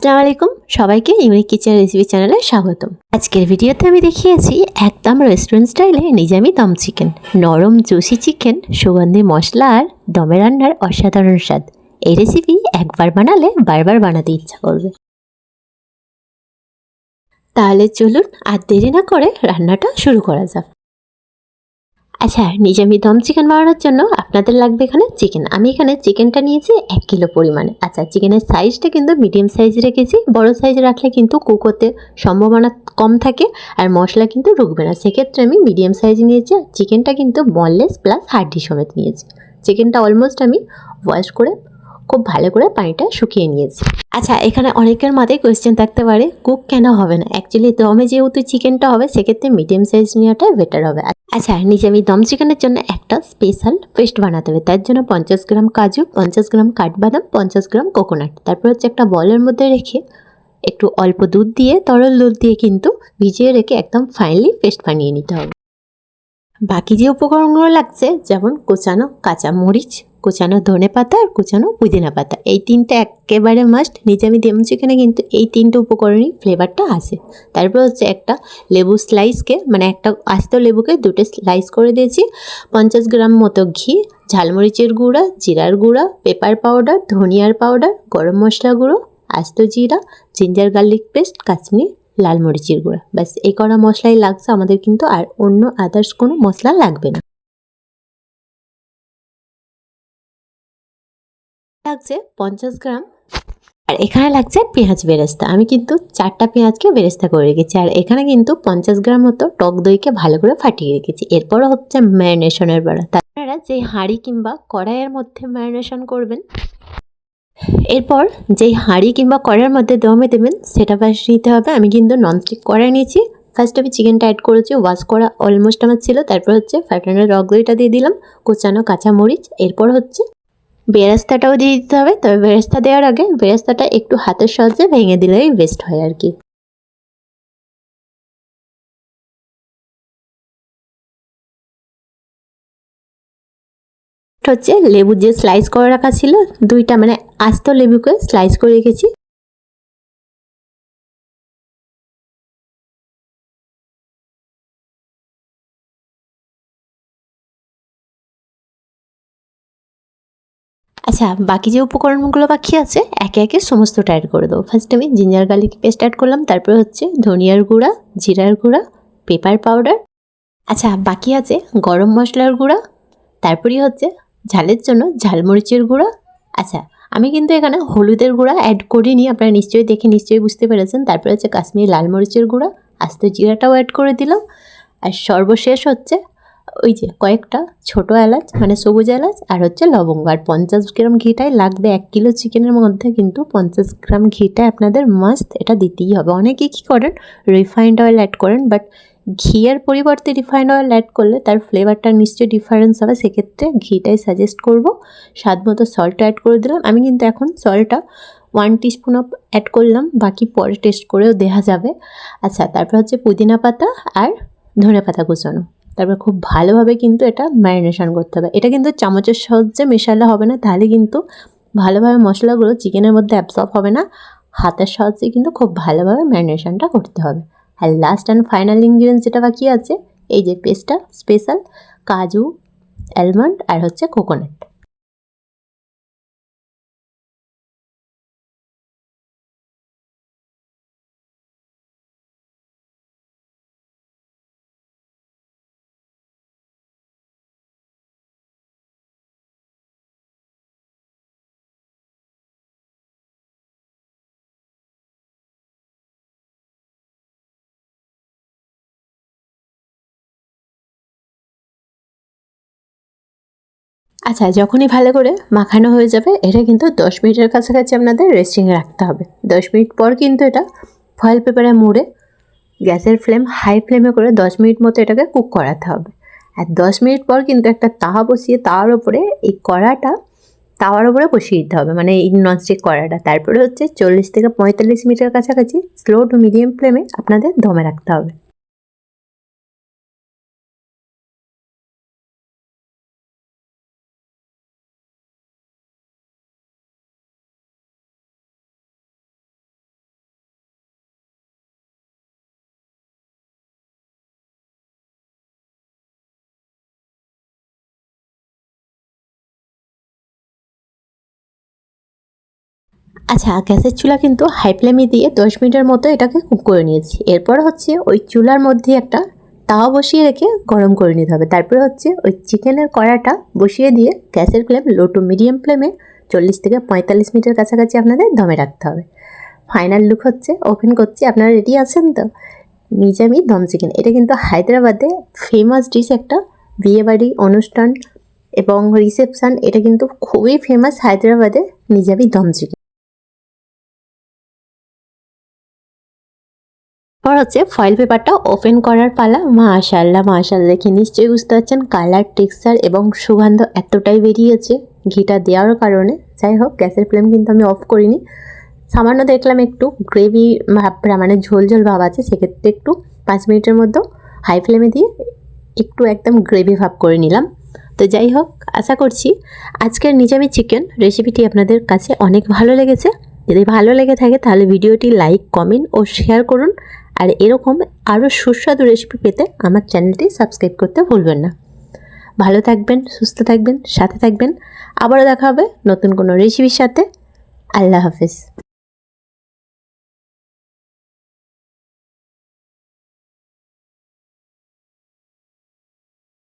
আসসালামু আলাইকুম, সবাইকে ইউনিক কিচেন রেসিপি চ্যানেলে স্বাগতম। আজকের ভিডিওতে আমি দেখিয়েছি একদম রেস্টুরেন্ট স্টাইলে নিজামি দম চিকেন। নরম জুসি চিকেন, সুগন্ধি মশলা আর দমে রান্নার অসাধারণ স্বাদ। এই রেসিপি একবার বানালে বারবার বানাতে ইচ্ছা করবে। তাহলে চলুন আর দেরি না করে রান্নাটা শুরু করা যাক। আচ্ছা, নিজামি দম চিকেন বানানোর জন্য আপনাদের লাগবে এখানে চিকেন। আমি এখানে চিকেনটা নিয়েছি 1 কিলো পরিমাণে। আচ্ছা, চিকেনের সাইজটা কিন্তু মিডিয়াম সাইজ রেখেছি। বড় সাইজ রাখলে কিন্তু কুক হতে সম্ভাবনা কম থাকে আর মশলা কিন্তু ঢুকবে না। সেক্ষেত্রে আমি মিডিয়াম সাইজ নিয়েছি। আর চিকেনটা কিন্তু বনলেস প্লাস হাড্ডি সমেত নিয়েছি। চিকেনটা অলমোস্ট আমি ওয়াশ করে খুব ভালো করে পানিটা শুকিয়ে নিয়েছি। আচ্ছা, এখানে অনেকের মাথায় কোয়েশ্চেন থাকতে পারে, কুক কেন হবে না? অ্যাকচুয়ালি দমে যেহেতু চিকেনটা হবে, সেক্ষেত্রে মিডিয়াম সাইজ নেওয়াটাই বেটার হবে। আচ্ছা, নিচে আমি দম চিকেনের জন্য একটা স্পেশাল পেস্ট বানাতে হবে। তার জন্য 50 গ্রাম কাজু, 50 গ্রাম কাঠবাদাম, 50 গ্রাম কোকোনাট, তারপর হচ্ছে একটা বলের মধ্যে রেখে একটু অল্প দুধ দিয়ে, তরল দুধ দিয়ে কিন্তু ভিজিয়ে রেখে একদম ফাইনালি পেস্ট বানিয়ে নিতে হবে। বাকি যে উপকরণগুলো লাগছে, যেমন কোচানো কাঁচা মরিচ, কোচানো ধনেপাতা আর কোচানো পুদিনা পাতা, এই তিনটা একেবারে মাস্ট। নিজামি দম চিকেনে কিন্তু এই তিনটে উপকরণই ফ্লেভারটা আসে। তারপর হচ্ছে একটা লেবু স্লাইসকে, মানে একটা আস্ত লেবুকে দুটো স্লাইস করে দিয়েছি, 50 গ্রাম মতো ঘি, ঝালমরিচের গুঁড়া, জিরার গুঁড়া, পেপার পাউডার, ধনিয়ার পাউডার, গরম মশলা গুঁড়ো, আস্ত জিরা, জিঞ্জার গার্লিক পেস্ট, কাশ্মীরি লাল মরিচের গুঁড়া। ব্যাস এই কড়া মশলাই লাগছে আমাদের, কিন্তু আর অন্য আদার্স কোনো মশলা লাগবে না। লাগছে 50 গ্রাম। আর এখানে লাগছে পেঁয়াজ বেরেস্তা। আমি কিন্তু 4টা পেঁয়াজকে বেরেস্তা করে রেখেছি। আর এখানে কিন্তু 50 গ্রাম মতো টক দইকে ভালো করে ফাটিয়ে রেখেছি। এরপরও হচ্ছে ম্যারিনেশনের বেড়া। আপনারা যে হাঁড়ি কিংবা কড়াইয়ের মধ্যে ম্যারিনেশন করবেন, এরপর যেই হাঁড়ি কিংবা কড়াইয়ের মধ্যে দমে দেবেন সেটা ফার্স্ট নিতে হবে। আমি কিন্তু ননস্টিক কড়াই নিয়েছি। ফার্স্ট আমি চিকেনটা অ্যাড করেছি, ওয়াশ করা অলমোস্ট আমার ছিল। তারপর হচ্ছে ফাটানো টক দইটা দিয়ে দিলাম, কোচানো কাঁচা মরিচ, এরপর হচ্ছে বেরেস্তাটাও দিয়ে দিতে হবে। তবে বেরেস্তা দেওয়ার আগে বেরেস্তাটা একটু হাতের সাহায্যে ভেঙে দিলেই বেস্ট হয় আর কি। হচ্ছে লেবু যে স্লাইস করে রাখা ছিল, দুইটা মানে আস্ত লেবুকে স্লাইস করে রেখেছি। আচ্ছা, বাকি যে উপকরণগুলো বাকি আছে একে একে সমস্তটা অ্যাড করে দেবো। ফার্স্ট আমি জিঞ্জার গার্লিক পেস্ট অ্যাড করলাম, তারপর হচ্ছে ধনিয়ার গুঁড়া, জিরার গুঁড়া, পেপার পাউডার। আচ্ছা, বাকি আছে গরম মশলার গুঁড়া, তারপরেই হচ্ছে ঝালের জন্য ঝালমরিচের গুঁড়া। আচ্ছা, আমি কিন্তু এখানে হলুদের গুঁড়া অ্যাড করিনি, আপনারা নিশ্চয়ই দেখে নিশ্চয়ই বুঝতে পেরেছেন। তারপরে হচ্ছে কাশ্মীরি লাল মরিচের গুঁড়া, আস্ত জিরাটাও অ্যাড করে দিলাম। আর সর্বশেষ হচ্ছে ওই যে কয়েকটা ছোট এলাচ, মানে সবুজ এলাচ, আর হচ্ছে লবঙ্গ। আর 50 গ্রাম ঘিটাই লাগবে 1 কিলো চিকেনের মধ্যে, কিন্তু 50 গ্রাম ঘিটা আপনাদের মাস্ট, এটা দিতেই হবে। অনেকেই কী করেন, রিফাইন্ড অয়েল অ্যাড করেন, বাট ঘিয়ের পরিবর্তে রিফাইন্ড অয়েল অ্যাড করলে তার ফ্লেভারটা নিশ্চয়ই ডিফারেন্স হবে। সেক্ষেত্রে ঘিটাই সাজেস্ট করব। স্বাদ মতো সল্ট অ্যাড করে দিলাম। আমি কিন্তু এখন সল্টটা 1 টিস্পুন অ্যাড করলাম, বাকি পরে টেস্ট করেও দেওয়া যাবে। আচ্ছা, তারপর হচ্ছে পুদিনা পাতা আর ধনে পাতা কুচানো। তারপর খুব ভালোভাবে কিন্তু এটা ম্যারিনেশন করতে হবে। এটা কিন্তু চামচের সাহায্যে মেশালে হবে না, তাহলে কিন্তু ভালোভাবে মশলাগুলো চিকেনের মধ্যে অ্যাবসর্ব হবে না। হাতের সাহায্যে কিন্তু খুব ভালোভাবে ম্যারিনেশনটা করতে হবে। আর লাস্ট অ্যান্ড ফাইনাল ইনগ্রিডিয়েন্টস যেটা বাকি আছে, এই যে পেস্টটা স্পেশাল কাজু, অ্যালমন্ড আর হচ্ছে কোকোনাট। আচ্ছা, যখনই ভালো করে মাখানো হয়ে যাবে, এটা কিন্তু 10 মিনিটের কাছাকাছি আপনাদের রেস্টিংয়ে রাখতে হবে। 10 মিনিট পর কিন্তু এটা ফয়েল পেপারে মুড়ে গ্যাসের ফ্লেম হাই ফ্লেমে করে 10 মিনিট মতো এটাকে কুক করাতে হবে। আর 10 মিনিট পর কিন্তু একটা তাওয়া বসিয়ে তাওয়ার ওপরে এই কড়াটা তাওয়ার ওপরে বসিয়ে দিতে হবে, মানে এই ননস্টিক কড়াটা। তারপরে হচ্ছে 40 থেকে 45 মিনিটের কাছাকাছি স্লো টু মিডিয়াম ফ্লেমে আপনাদের দমে রাখতে হবে। আচ্ছা, গ্যাসের চুলা কিন্তু হাই ফ্লেমে দিয়ে 10 মিনিটের মতো এটাকে কুক করে নিয়েছি। এরপর হচ্ছে ওই চুলার মধ্যে একটা তাওয়া বসিয়ে রেখে গরম করে নিতে হবে। তারপরে হচ্ছে ওই চিকেনের কড়াটা বসিয়ে দিয়ে গ্যাসের ফ্লেম লো টু মিডিয়াম ফ্লেমে 40 থেকে 45 মিনিটের কাছাকাছি আপনাদের দমে রাখতে হবে। ফাইনাল লুক হচ্ছে, ওপেন করছি। আপনারা রেডি আছেন তো? নিজামি দম চিকেন, এটা কিন্তু হায়দ্রাবাদে ফেমাস ডিশ একটা। বিয়েবাড়ি, অনুষ্ঠান এবং রিসেপশন, এটা কিন্তু খুবই ফেমাস হায়দ্রাবাদে নিজামি দম চিকেন। পর হচ্ছে ফয়েল পেপারটা ওপেন করার পালা। মাশাআল্লাহ মাশাআল্লাহ, দেখে নিশ্চয়ই বুঝতে পারছেন কালার, টেক্সচার এবং সুগন্ধ এতটাই বেরিয়েছে ঘিটা দেওয়ার কারণে। যাই হোক, গ্যাসের ফ্লেম কিন্তু আমি অফ করিনি। সামান্য দেখলাম একটু গ্রেভি ভাবটা, মানে ঝোল ঝোল ভাব আছে, সেক্ষেত্রে একটু 5 মিনিটের মধ্যে হাই ফ্লেমে দিয়ে একটু একদম গ্রেভি ভাব করে নিলাম। তো যাই হোক, আশা করছি আজকের নিজামি চিকেন রেসিপিটি আপনাদের কাছে অনেক ভালো লেগেছে। যদি ভালো লেগে থাকে তাহলে ভিডিওটি লাইক, কমেন্ট ও শেয়ার করুন। আর এরকম আরও সুস্বাদু রেসিপি পেতে আমার চ্যানেলটি সাবস্ক্রাইব করতে ভুলবেন না। ভালো থাকবেন, সুস্থ থাকবেন, সাথে থাকবেন। আবারও দেখা হবে নতুন কোনো রেসিপির সাথে। আল্লাহ হাফেজ।